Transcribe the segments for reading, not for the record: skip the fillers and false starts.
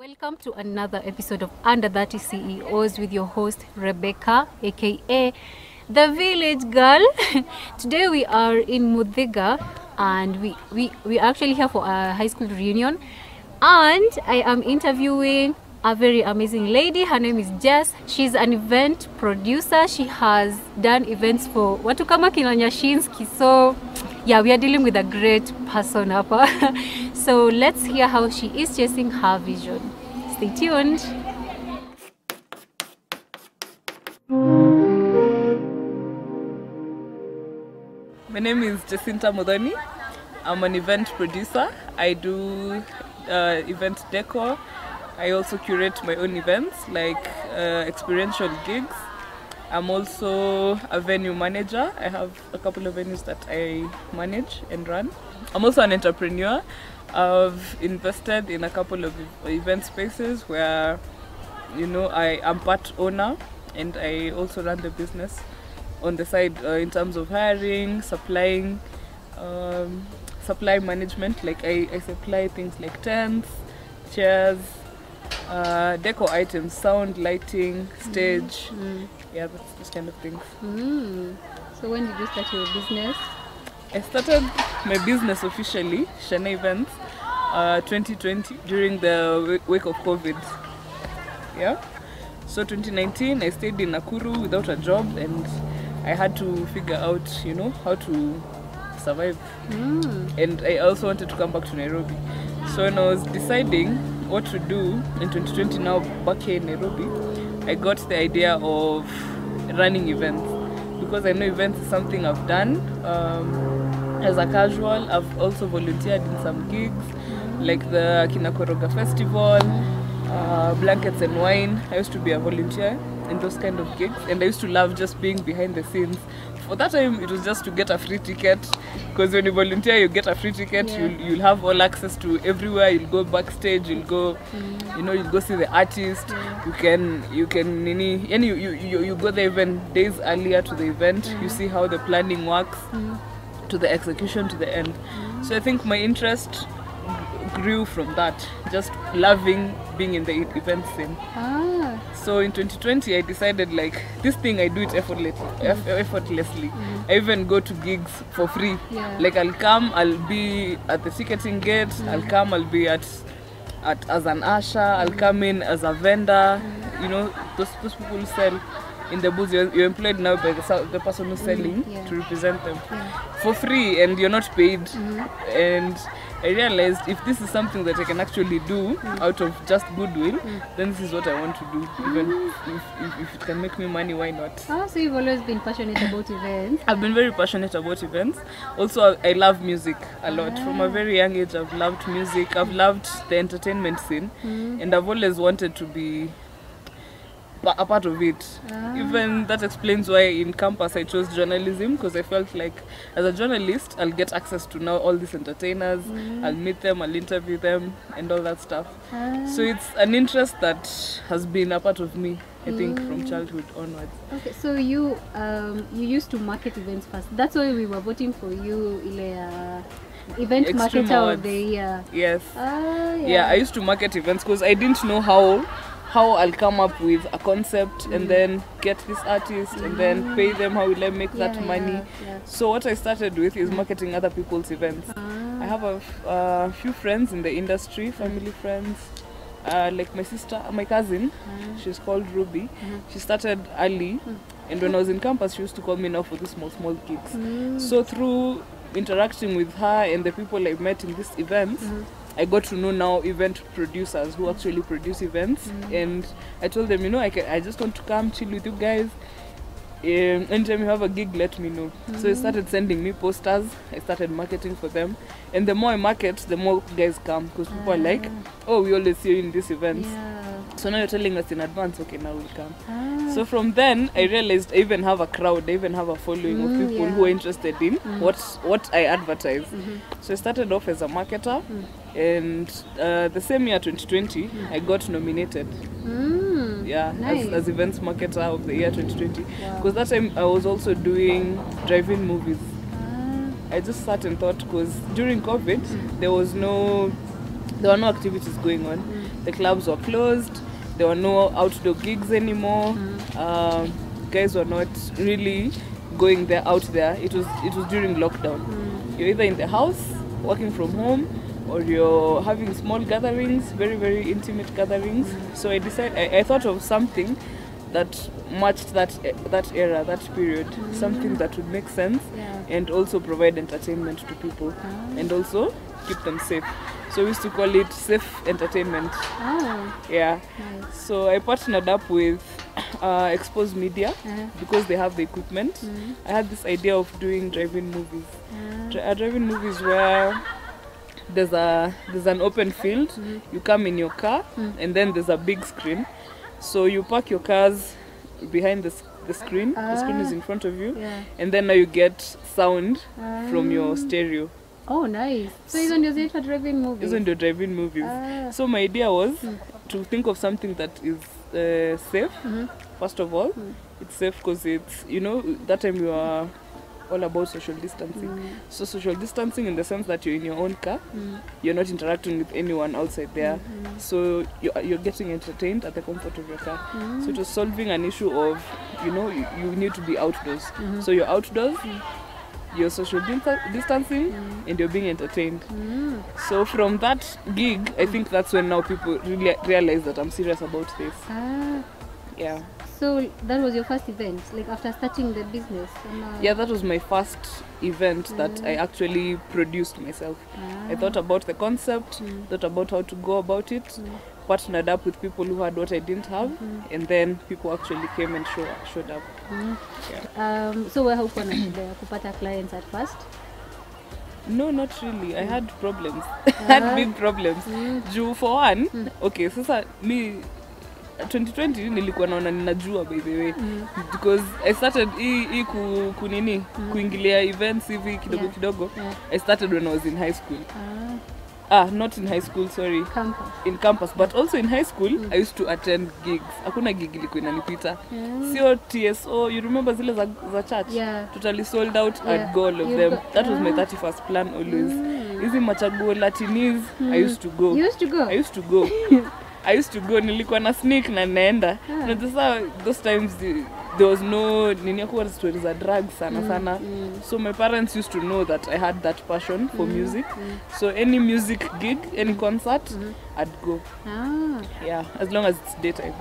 Welcome to another episode of Under 30 CEOs with your host Rebecca, aka the Village Girl. Today we are in Mudhiga and we are actually here for a high school reunion, and I am interviewing a very amazing lady. Her name is Jess. She's an event producer. She has done events for watu kama kina Nyashinski. So yeah, we are dealing with a great person hapa. So let's hear how she is chasing her vision. Stay tuned. My name is Jacinta Modoni. I'm an event producer. I do event decor. I also curate my own events like experiential gigs. I'm also a venue manager. I have a couple of venues that I manage and run. I'm also an entrepreneur. I've invested in a couple of event spaces where, I am part owner, and I also run the business on the side in terms of hiring, supplying, supply management. Like I supply things like tents, chairs, decor items, sound, lighting, stage. Yeah, that's those kind of things. So when did you start your business? I started my business officially, Shana Events, 2020 during the wake of COVID. Yeah. So 2019 I stayed in Nakuru without a job, and I had to figure out, how to survive. And I also wanted to come back to Nairobi. So when I was deciding what to do in 2020 now back here in Nairobi, I got the idea of running events, because I know events is something I've done as a casual. I've also volunteered in some gigs like the Kinakoroga Festival, Blankets and Wine. I used to be a volunteer in those kind of gigs, and I used to love just being behind the scenes. For that time, it was just to get a free ticket, because when you volunteer, you get a free ticket. Yeah. You'll have all access to everywhere. You'll go backstage. You'll go, you'll go see the artist. Yeah. You go there even days earlier to the event. You see how the planning works, to the execution, to the end. So I think my interest grew from that, just loving being in the event scene. So in 2020 I decided, like, this thing I do it effortlessly. I even go to gigs for free. Like I'll come, I'll be at the ticketing gate, I'll be at as an usher, I'll come in as a vendor. Those people sell in the booths. You're employed now by the person who's selling to represent them for free, and you're not paid. And I realized if this is something that I can actually do out of just goodwill, then this is what I want to do. Even if it can make me money, why not? So you've always been passionate about events? I've been very passionate about events. Also, I love music a lot. From a very young age, I've loved music. I've loved the entertainment scene, and I've always wanted to be a part of it. Even that explains why in campus I chose journalism, because I felt like as a journalist I'll get access to now all these entertainers. I'll meet them, I'll interview them and all that stuff. So it's an interest that has been a part of me, I think, from childhood onwards. Okay, so you used to market events first. That's why we were voting for you, event Extreme marketer Awards. of the year. Yes. Yeah, I used to market events because I didn't know how I'll come up with a concept and then get this artist and then pay them. How will I make that money? So what I started with is marketing other people's events. I have a few friends in the industry, family friends, like my cousin, she's called Ruby. She started early, and when I was in campus she used to call me now for these small gigs. So through interacting with her and the people I met in these events, I got to know now event producers who actually produce events, and I told them, I just want to come chill with you guys. Anytime you have a gig, let me know. So they started sending me posters. I started marketing for them, and the more I market, the more guys come, because people are like, oh, we always see you in these events. So now you're telling us in advance, okay, now we'll come. So from then I realized I even have a crowd, I even have a following of people who are interested in what I advertise. So I started off as a marketer, and the same year 2020 I got nominated. Nice. as events marketer of the year 2020, because that time I was also doing drive-in movies. I just sat and thought, because during COVID there were no activities going on. the clubs were closed, there were no outdoor gigs anymore. Guys were not really going there out there. It was during lockdown. You're either in the house working from home, or you're having small gatherings, very, very intimate gatherings. So I thought of something that matched that era, that period, something that would make sense and also provide entertainment to people and also keep them safe. So we used to call it safe entertainment. Yeah. Nice. So I partnered up with Exposed Media because they have the equipment. I had this idea of doing drive-in movies. Drive-in movies where there's an open field, you come in your car, and then there's a big screen. So you park your cars behind the screen. The screen is in front of you, and then now you get sound from your stereo. Oh, nice. So hizo ndio zinaitwa drive-in movies? Hizo ndio drive-in movies. So my idea was to think of something that is safe. First of all, it's safe because it's, you know, that time you are all about social distancing. So social distancing in the sense that you're in your own car, you're not interacting with anyone outside there. So you're getting entertained at the comfort of your car. So it was solving an issue of, you know, you need to be outdoors. So you're outdoors, you're social distancing, and you're being entertained. So from that gig, I think that's when now people really realize that I'm serious about this. Yeah. So that was your first event, like after starting the business? Yeah, that was my first event that I actually produced myself. I thought about the concept, thought about how to go about it, partnered up with people who had what I didn't have, and then people actually came and showed up. Yeah. So wewe haukuwa na shida ya kupata clients at first? No, not really. I had problems. I had big problems. For one, okay, sasa me 2020 nilikuwa naona ninajua by the way, because I started kuingilia events hivi kidogo. I started when I was in high school. Not in high school, sorry. Campus. In campus, but also in high school, I used to attend gigs. Hakuna gig ilikuwa inanipita. Sio TSO, you remember zile za church? Totally sold out, I'd go all of them. That was my 31st plan always. Hizi machaguo Latinis, I used to go. You used to go? I used to go. I used to go, nilikuwa na sneak na naenda. Na those times there was no niniakuwa stories za drugs sana. So my parents used to know that I had that passion for music. So any music gig, any concert, I'd go. Yeah, as long as it's daytime.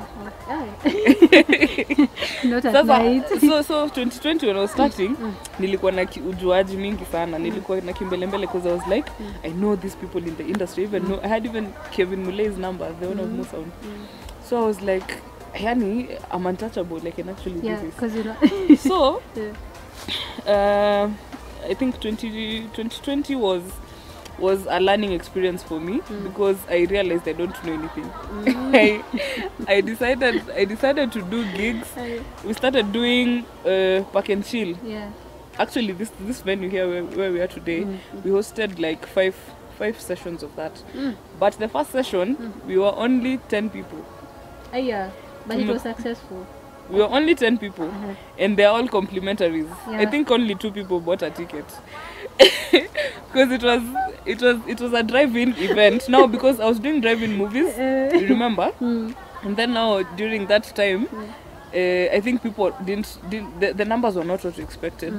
Not at night. So 2020 when I was starting, nilikuwa na ujuaji mingi sana. Nilikuwa na kimbelembele because I was like, I know these people in the industry. I had even Kevin Mulei's number, the owner of Mosound. So I was like, yani, I'm untouchable, like I can actually do this. Because you know. So, I think 2020 was a learning experience for me because I realized I don't know anything. I decided to do gigs. We started doing Park and Chill. Actually, this venue here where we are today, we hosted like five sessions of that. But the first session, we were only 10 people. But it was successful. We were only 10 people, and they're all complimentaries. I think only 2 people bought a ticket because it was a drive-in event. Now because I was doing drive-in movies, you remember? And then now during that time, I think people the numbers were not what we expected.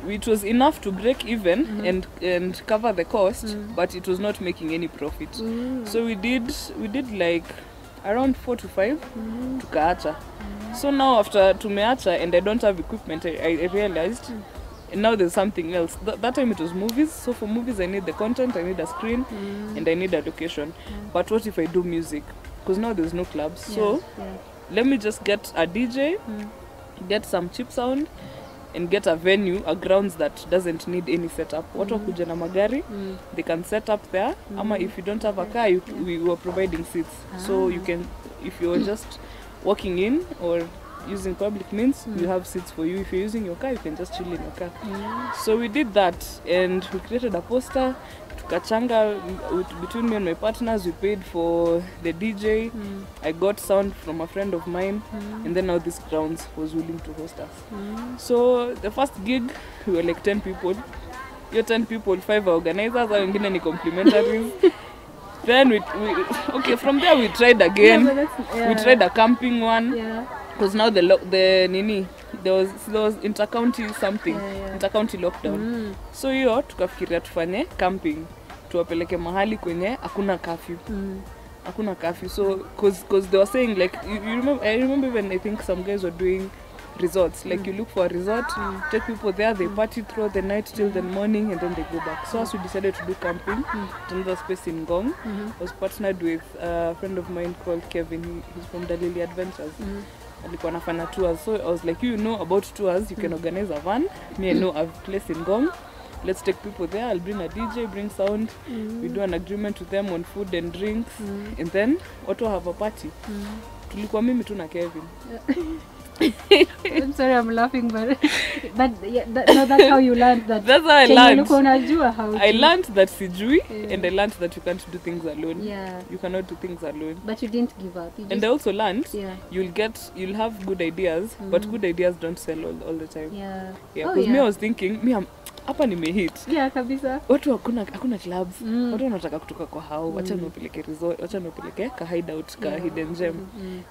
It was enough to break even and cover the cost, but it was not making any profit. So we did like around 4 to 5 tukaacha. So now after tumeacha and I don't have equipment, I realized and now there's something else. That time it was movies, so for movies I need the content, I need a screen, and I need a location. But what if I do music? Because now there's no clubs. So let me just get a DJ, get some cheap sound, and get a venue, a grounds that doesn't need any setup. Watu wakuja na magari, they can set up there. Ama if you don't have a car, we were providing seats. So you can, if you're just walking in or using public means, you have seats for you. If you're using your car, you can just chill in your car. So we did that, and we created a poster. Tukachanga between me and my partners. We paid for the DJ. I got sound from a friend of mine, and then now this grounds was willing to host us. So the first gig, we were like 10 people. You're 10 people, 5 organizers, and wengine ni complimentaries. Then we okay, from there we tried again. Yeah, but We tried a camping one. Yeah. Because now the nini there was intercounty something, intercounty lockdown. So hiyo tukafikiria tufanye camping, tuwapeleke mahali kwenye hakuna curfew. Hakuna curfew. So cause they were saying like you remember, I remember even I think some guys were doing resorts, like you look for a resort, take people there, they party throughout the night till the morning, and then they go back. So as we decided to do camping at another space in Ngong, I was partnered with a friend of mine called Kevin. He's from Dalili Adventures. Alikuwa anafanya tours. So I was like, you know about tours, you can organize a van. Me, I know a place in Ngong. Let's take people there. I'll bring a DJ, bring sound. We do an agreement with them on food and drinks, and then Otto have a party. Tulikuwa mimi tu na Kevin. I'm sorry, I'm laughing, but yeah, that's how you learned that. That's how I learned. I learned that sijui, and I learned that you can't do things alone. Yeah. You cannot do things alone. But you didn't give up. And I also learned you'll have good ideas, but good ideas don't sell all the time. Yeah. Yeah. Because me, I was thinking, me, hapa nimehit. Yeah, kabisa. Watu hakuna clubs. Watu wanataka kutoka kwa hao. Wacha niwapeleke resort, wacha niwapeleke ka hideout, ka hidden gem.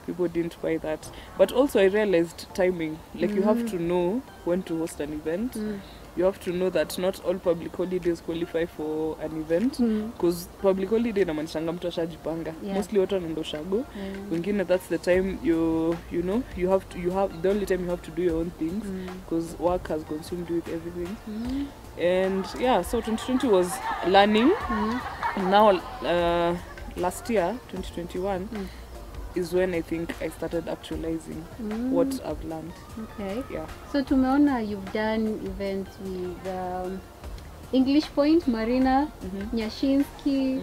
People didn't buy that. But also I realized timing. Like you have to know when to host an event. You have to know that not all public holidays qualify for an event, because public holiday inamaanisha mtu ashajipanga. Mostly watu wanaenda ushago. Wengine that's the time you have the only time you have to do your own things, because work has consumed you with everything. And yeah, so 2020 was learning. And now last year 2021 is when I think I started actualizing what I've learned. Okay. Yeah. So tumeona you've done events with English Point, Marina, Nyashinsky.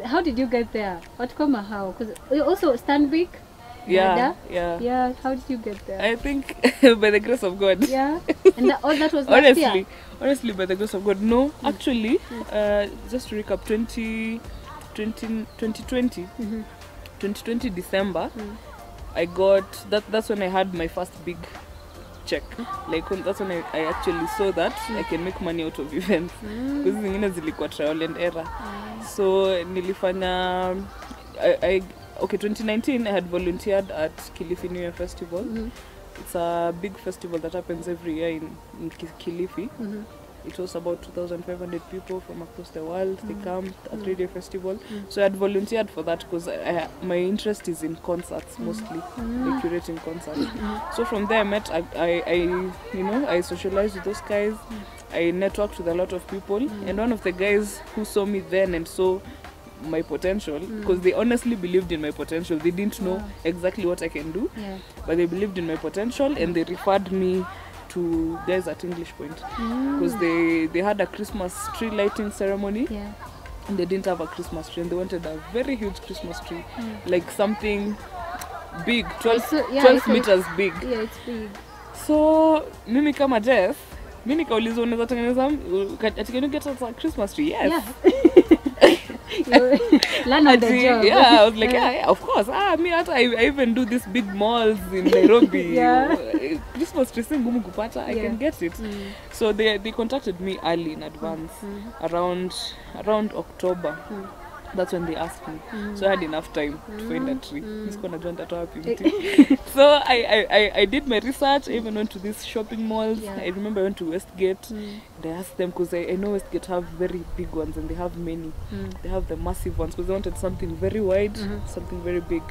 How did you get there? What kama how? Because also Stanbic. Yeah. How did you get there? I think by the grace of God. Yeah. And that was last year? Honestly, by the grace of God. No, actually, just to recap, 2020 December, I got that's when I had my first big check. Like that's when I actually saw that I can make money out of events, because zingine zilikuwa trial and error. So nilifanya okay, 2019 I had volunteered at Kilifi New Year Festival. It's a big festival that happens every year in Kilifi. It was about 2,500 people from across the world. They come at Radio Festival. So I had volunteered for that because my interest is in concerts mostly, like curating concerts. So from there I met, I socialized with those guys. I networked with a lot of people. And one of the guys who saw me then and saw my potential, because they honestly believed in my potential. They didn't know exactly what I can do, but they believed in my potential, and they referred me to guys at English Point, because they had a Christmas tree lighting ceremony, and they didn't have a Christmas tree, and they wanted a very huge Christmas tree, like something big, 12 meters big. Yeah, it's big. So mimi kama Jess, mimi nikaulizwa unaweza tengeneza can you get us a Christmas tree? Yes. Learn on the job. Yeah, I was like, yeah, of course. I even do these big malls in Nairobi. Christmas tree ngumu kupata, I can get it. So they contacted me early in advance, around October. That's when they asked me. So I had enough time to find a tree. So I did my research. I even went to these shopping malls. I remember I went to Westgate. And I asked them, because I know Westgate have very big ones, and they have many. They have the massive ones, because they wanted something very wide, something very big.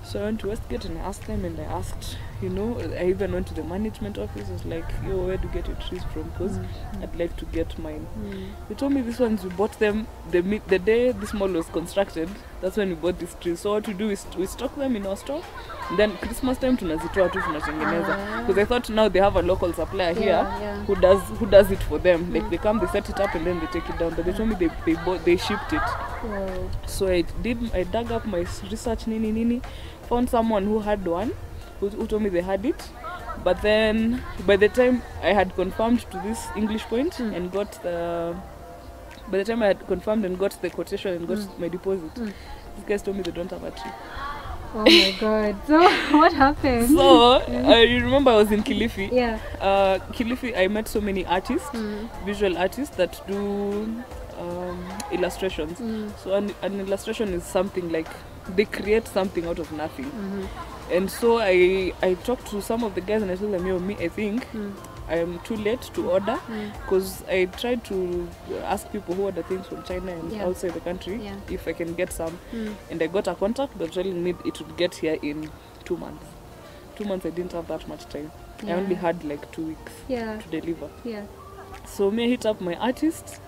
So I went to Westgate and I asked them, and I asked, I even went to the management office. I was like, yo, where do you get your trees from? Because I'd like to get mine. They told me these ones, we bought them the day this mall was constructed. That's when we bought these trees. So what we do is we stock them in our store, and then Christmas time tunazitoa tu tunatengeneza, because I thought now they have a local supplier here who does it for them. Like they come, they set it up, and then they take it down. But they told me they shipped it. So I dug up my research, found someone who had one, who told me they had it. But then by the time I had confirmed to this English Point and got the quotation and got my deposit, these guys told me they don't have a tree. Oh my God. So what happened? So I remember I was in Kilifi. Yeah. Kilifi, I met so many artists, visual artists that do illustrations. So an illustration is something like they create something out of nothing. And so I talked to some of the guys and I told them, yo, me, I think I am too late to order, because I tried to ask people who order things from China and outside the country if I can get some, and I got a contact, but telling me it would get here in 2 months. 2 months, I didn't have that much time. I only had like 2 weeks to deliver. So me, I hit up my artists.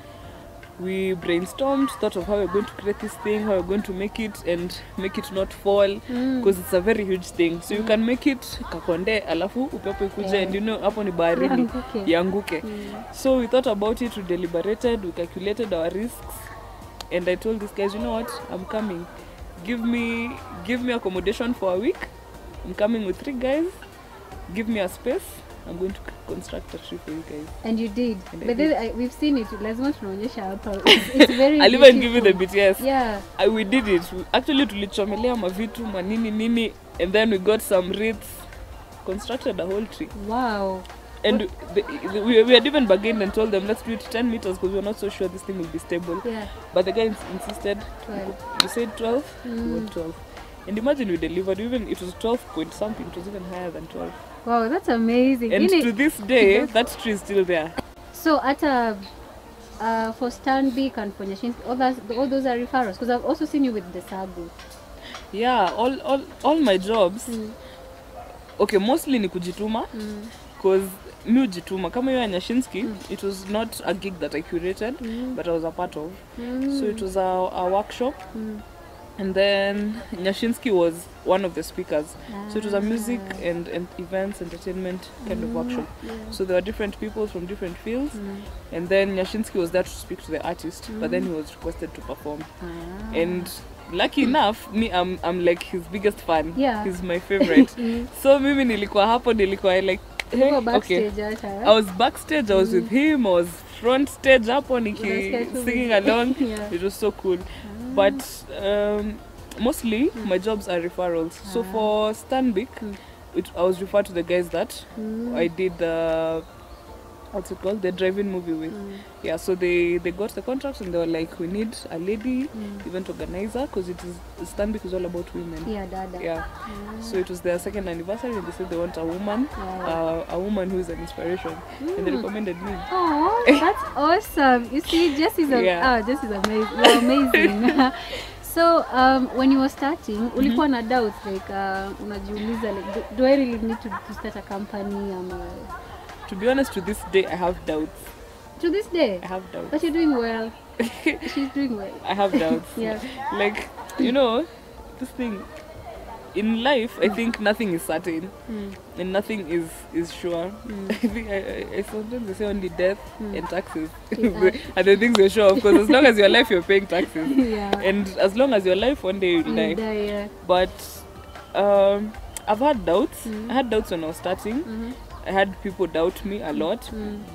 We brainstormed, thought of how we're going to create this thing, how we're going to make it and make it not fall, because it's a very huge thing. So you can make it kakonde alafu upepo ikuje, and you know hapo ni baharini yanguke. So we thought about it, we deliberated, we calculated our risks, and I told these guys, you know what, I'm coming. Give me accommodation for a week. I'm coming with 3 guys. Give me a space. I'm going to construct a tree for you guys. And you did. But then we've seen it. Lazima tunaonyesha hapa. It's very I'll even give you the BTS. Yeah. We did it. Actually tulichomelea mavitu manini, and then we got some reeds, constructed a whole tree. Wow. And we had even bargained and told them, let's do it 10 meters because we're not so sure this thing will be stable. Yeah. But the guy insisted. 12. You said 12? We went 12. And imagine we delivered, even it was 12 point something, it was even higher than 12. Wow, that's amazing. And to this day, that tree is still there. So at for Stanbic and for Nyashinski, all those are referrals, because I've also seen you with the Sagu. Yeah, all my jobs, okay, mostly ni kujituma, because mi ujituma. Kama hiyo ya Nyashinski, it was not a gig that I curated, but I was a part of. So it was a workshop. And then Nyashinski was one of the speakers. So it was a music and events, entertainment kind of workshop. So there were different people from different fields. And then Nyashinski was there to speak to the artist, but then he was requested to perform. And lucky enough, me, I'm like his biggest fan. He's my favorite. So mimi nilikuwa hapo, like, hey, okay. I was backstage, I was with him, I was front stage hapo singing along. It was so cool. But mostly my jobs are referrals. So for Stanbic, I was referred to the guys that I did the, what's it called, the drive-in movie with. Yeah, so they got the contract and they were like, we need a lady event organizer, because Stanbic is all about women. Yeah, dada. Yeah. So it was their 2nd anniversary and they said they want a woman, a woman who is an inspiration, and they recommended me. Oh, that's awesome! You see, Jess is Jess is amazing. You're amazing. So when you were starting, ulikuwa na doubts, like unajiuliza, like, do I really need to start a company? To be honest, to this day, I have doubts. To this day? I have doubts. But you're doing well. She's doing well. I have doubts. Like, you know, this thing, in life, I think nothing is certain. And nothing is sure. I think I sometimes say only death and taxes are the things you're sure of, because as long as you're alive, you're paying taxes. And as long as you're alive, one day you'll die. But I've had doubts. I had doubts when I was starting. I had people doubt me a lot,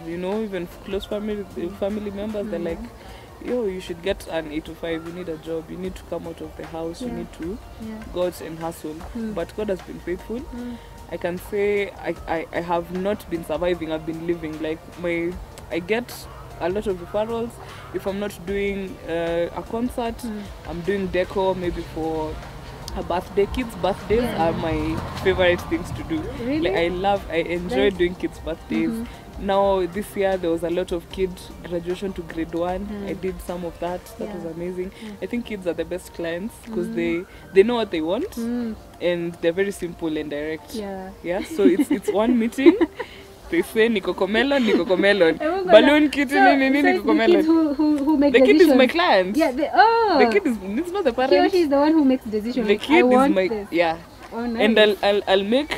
you know, even close family members. They're like, yo, you should get an 8 to 5, you need a job, you need to come out of the house, you need to go out and hustle. But God has been faithful. I can say I have not been surviving, I've been living. Like, I get a lot of referrals. If I'm not doing a concert, I'm doing decor, maybe for a birthday. Kids' birthdays are my favorite things to do. Really? Like, I enjoy doing kids' birthdays. Now this year there was a lot of kids graduation to grade 1. I did some of that. That was amazing. I think kids are the best clients because they know what they want and they're very simple and direct. Yeah. So it's one meeting. They say Niko Comelon. Balloon kid, Niko Comelon. Who make the kid is my client. Yeah, the kid is, it's not the parent. He or she is the one who makes the decision. The kid is my this. Oh, nice. And I'll make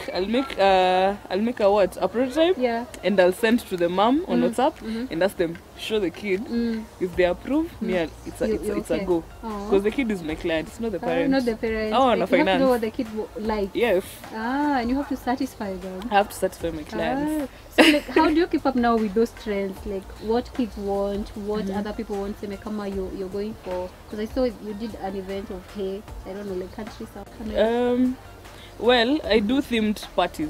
a what? A prototype. And I'll send to the mom on WhatsApp and ask them, show the kid. If they approve, it's a go. Because the kid is my client, it's not the parent. Not the parent. Oh, no, finance. You have to know what the kid likes. Yes. And you have to satisfy them. I have to satisfy my clients. So like, how do you keep up now with those trends? Like, what kids want, what other people want, say, kama you're going for? Because I saw you did an event of hay, I don't know, like country stuff. Well, I do themed parties.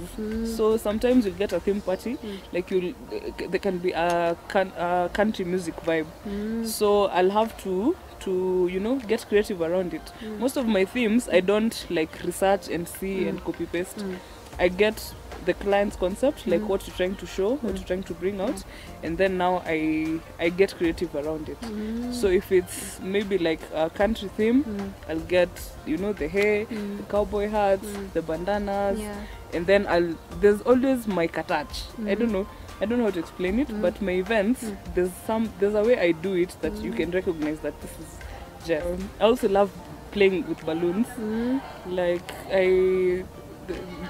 So sometimes you'll get a theme party, like there can be a country music vibe. So I'll have to get creative around it. Most of my themes I don't like research and see and copy paste. I get the client's concept, like what you're trying to show, what you're trying to bring out, and then now I get creative around it. So if it's maybe like a country theme, I'll get the hair, the cowboy hats, the bandanas, and then there's always my katach. I don't know how to explain it, but my events, there's a way I do it that you can recognize that this is Jess. I also love playing with balloons. Like I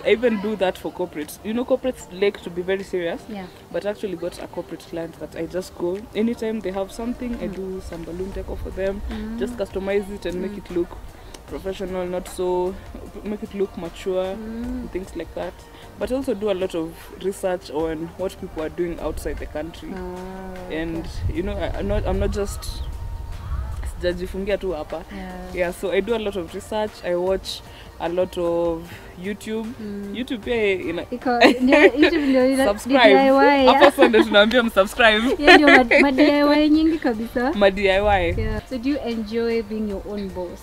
even do that for corporates. Corporates like to be very serious. Yeah. But I actually got a corporate client that I just go anytime they have something. I do some balloon decor for them. Just customize it and make it look professional, make it look mature, and things like that. But I also do a lot of research on what people are doing outside the country. And I'm not just sijajifungia tu hapa. Yeah, so I do a lot of research. I watch a lot of YouTube. YouTube pia YouTube ndio subscribe. Hapa sasa ndio tunaambia msubscribe. Yeah, ndio DIY nyingi kabisa. DIY. Yeah. So do you enjoy being your own boss?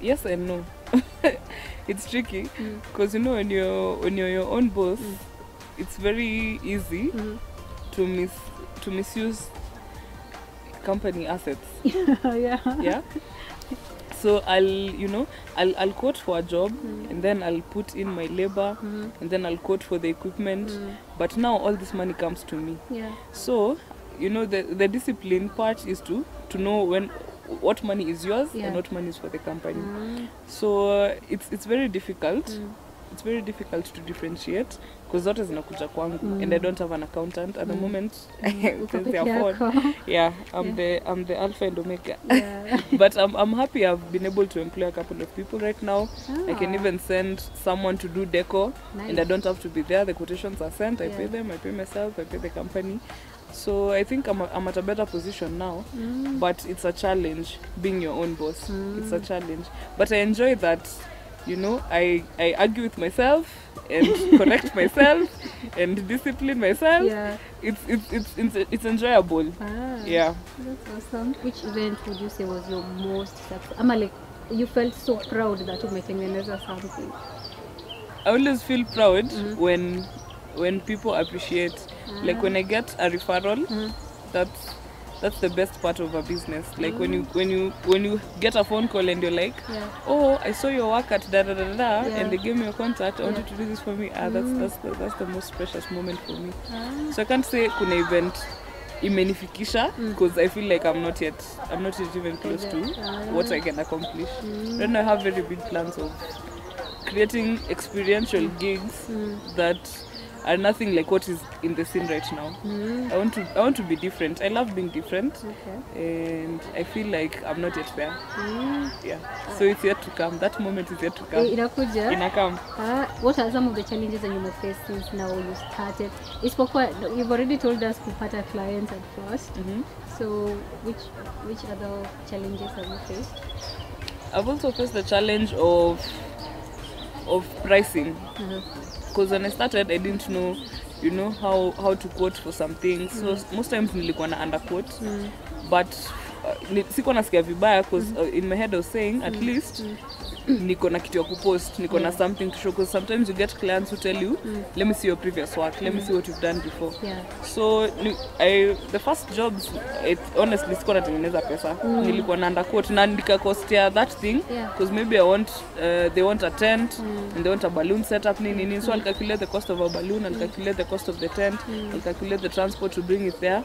Yes and no. It's tricky because when you're your own boss, it's very easy to misuse company assets. Yeah. So I'll quote for a job and then I'll put in my labor and then I'll quote for the equipment. But now all this money comes to me. Yeah. So the discipline part is to know what money is yours and what money is for the company. So it's very difficult. It's very difficult to differentiate because zote zinakuja kwangu and I don't have an accountant at the moment. Yeah, I'm the alpha and omega. Yeah. But I'm happy I've been able to employ a couple of people right now. I can even send someone to do decor. Nice. And I don't have to be there. The quotations are sent. I pay them. I pay myself. I pay the company. So I think I'm at a better position now. But it's a challenge being your own boss. It's a challenge. But I enjoy that. I argue with myself and correct myself and discipline myself. Yeah. It's enjoyable. Yeah. That's awesome. Which event would you say was your most successful? Like you felt so proud that umetengeneza something? I always feel proud when people appreciate. Like when I get a referral, that's the best part of a business. Like when you get a phone call and you're like, oh, I saw your work at and they gave me your contact. I want you to do this for me. That's the most precious moment for me. So I can't say kuna event imenifikisha because I feel like I'm not yet even close to what I can accomplish. Right now I have very big plans of creating experiential gigs that are nothing like what is in the scene right now. I want to be different. I love being different, and I feel like I'm not yet there. Yeah, so it's yet to come. That moment is yet to come. Inakuja. Inakam. What are some of the challenges that you may face since now you started? You've already told us kupata clients at first. So which other challenges have you faced? I've also faced the challenge of pricing. Because when I started, I didn't know, how to quote for some things. So most times nilikuwa na underquote. But sikuwa nasikia vibaya because in my head I was saying at least niko na kitu ya kupost, niko na something to show. Because sometimes you get clients who tell you, let me see your previous work, let me see what you've done before. So the first jobs, honestly sikuwa natengeneza pesa. Nilikuwa na underquote na nikakostia that thing because maybe they want a tent and they want a balloon setup nini. So I'll calculate the cost of a balloon, I'll calculate the cost of the tent, I'll calculate the transport to bring it there,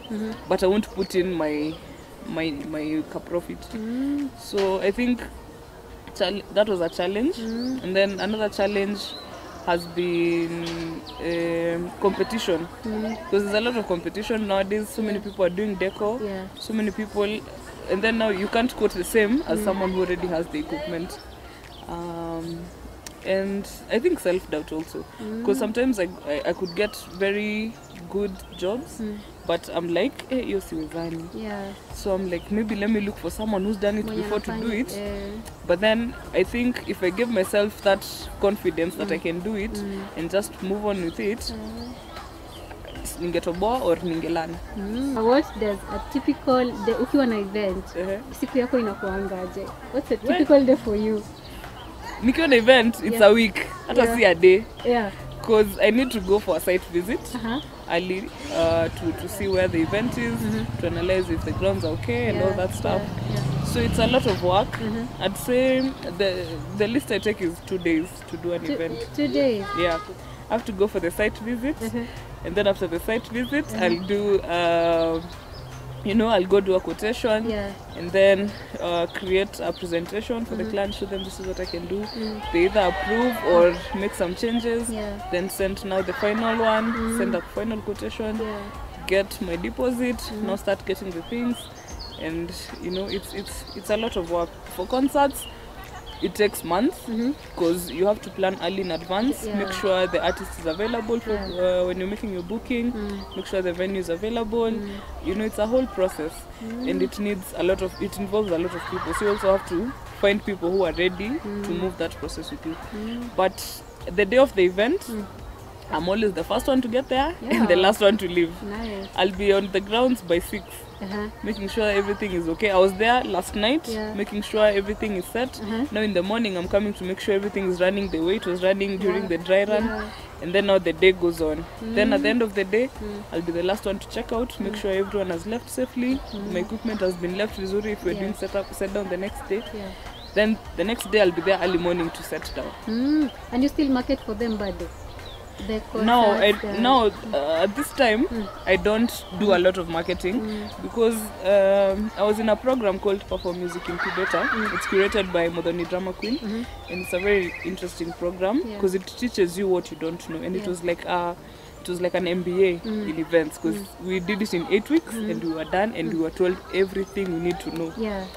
but I won't put in my profit. So I think that was a challenge. And then another challenge has been competition, because there's a lot of competition nowadays. So many people are doing decor, so many people, and then now you can't quote the same as someone who already has the equipment. And I think self-doubt also, because sometimes I could get very good jobs, but I'm like, hey, hiyo siwezani. Yeah. So I'm like, maybe let me look for someone who's done it Mwenye before to do it. anafanya, But then I think if I give myself that confidence that I can do it and just move on with it, ningetoboa or ningelana. What does a typical day, ukiwa na event, siku yako inakuangaje? What's a typical day for you? Nikiwa na event, it's a week, hata si a day. Yeah. Because I need to go for a site visit early to see where the event is, to analyze if the grounds are okay and all that stuff. So it's a lot of work. I'd say the least I take is 2 days to do an event. 2 days? Yeah. I have to go for the site visit, and then after the site visit, I'll do, I'll go do a quotation, and then create a presentation for the client, show them this is what I can do. They either approve or make some changes, then send now the final one, send a final quotation, get my deposit, now start getting the things, and it's a lot of work. For concerts, it takes months because you have to plan early in advance, make sure the artist is available for, when you're making your booking, make sure the venue is available. It's a whole process, and it involves a lot of people. So you also have to find people who are ready to move that process with you. But the day of the event, I'm always the first one to get there and the last one to leave. Nice. I'll be on the grounds by 6. Making sure everything is okay. I was there last night, making sure everything is set. Now in the morning I'm coming to make sure everything is running the way it was running during the dry run. And then now the day goes on. Then at the end of the day, I'll be the last one to check out, make sure everyone has left safely. My equipment has been left vizuri if we're doing set down the next day. Then the next day I'll be there early morning to set down. And you still market for them, buddy? At this time I don't do a lot of marketing because I was in a program called Perform Music Incubator. It's curated by Modoni Drama Queen, and it's a very interesting program because it teaches you what you don't know, and it was like an MBA in events, because we did it in 8 weeks and we were done, and we were told everything we need to know.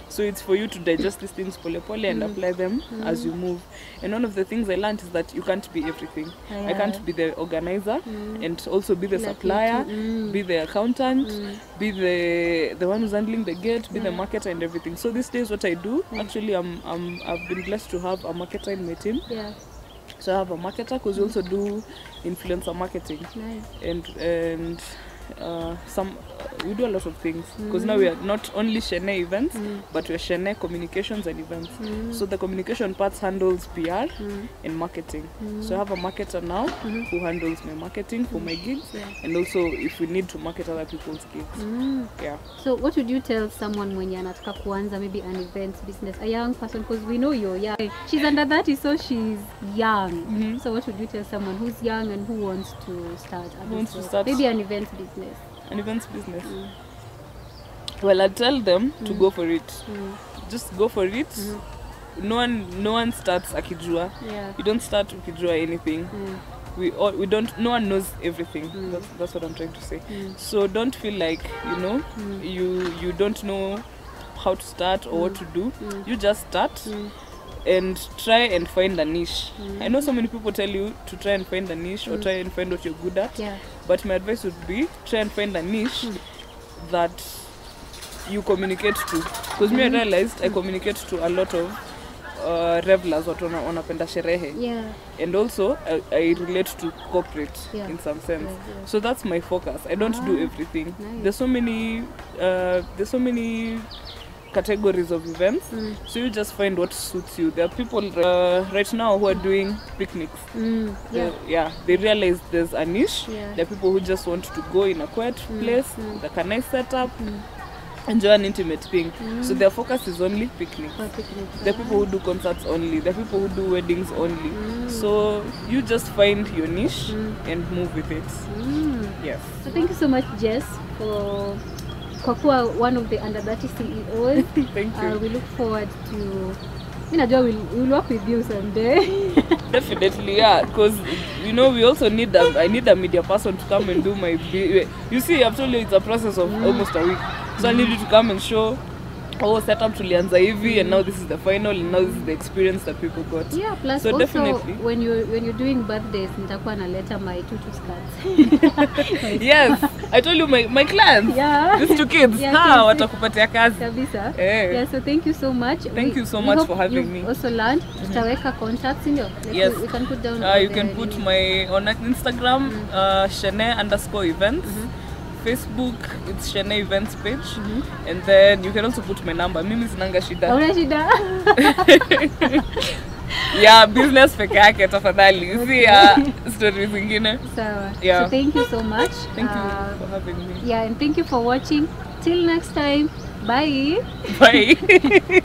So it's for you to digest these things pole pole and apply them as you move. And one of the things I learned is that you can't be everything. I can't be the organizer and also be the supplier, be the accountant, be the one who's handling the gate, be the marketer and everything. So these days what I do, actually I've been blessed to have a marketer in my team. So I have a marketer because we also do influencer marketing. And we do a lot of things because now we are not only Shene events, but we're Shene communications and events. So the communication parts handles PR and marketing. So I have a marketer now who handles my marketing for my gigs, and also if we need to market other people's gigs. So what would you tell someone mwenye anataka kuanza maybe an event business, a young person, because we know you're young. She's under 30, so she's young. So what would you tell someone who's young and who wants to start maybe an event business? An events business. Well, I tell them to go for it. Just go for it. No one starts akijua. You don't start ukijua anything. No one knows everything. That's what I'm trying to say. So don't feel like you don't know how to start or what to do. You just start and try and find a niche. I know so many people tell you to try and find a niche or try and find what you're good at. But my advice would be try and find a niche that you communicate to. Because me, I realized I communicate to a lot of revelers watu wanapenda sherehe. And also I relate to corporate in some sense. So that's my focus. I don't do everything. There's so many categories of events, so you just find what suits you. There are people right now who are doing picnics. They realize there's a niche. There are people who just want to go in a quiet place with a nice setup, enjoy an intimate thing. So their focus is only picnics. There are people who do concerts only. There are people who do weddings only. So you just find your niche and move with it. Yes. So thank you so much, Jess, for kuwa one of the under 30 CEOs. Thank you. We look forward to, we'll work with you someday. Definitely, because we also need I need a media person to come and do my. You see, I've told you it's a process of almost a week, so I need you to come and show oh, setup tulianza hivi and now this is the final and now this is the experience that people got. Yeah, plus so also definitely when you're doing birthdays, nitakuwa naleta my tutu skirts. Yes, I told you my clients. Yeah. These two kids. Yeah, Watakupatia kazi. Kabisa. Eh. Yeah, so thank you so much. Thank you so much for having me. Also learned tutaweka contacts ndio. Yes. We can put down you can put my on Instagram Shane_events. Facebook, it's Shane Events page. And then you can also put my number. Mimi sinanga shida. Una shida. Yeah, business peke yake tafadhali. See stories zingine. Sawa. Yeah. So thank you so much. Thank you for having me. Yeah, and thank you for watching. Till next time. Bye. Bye.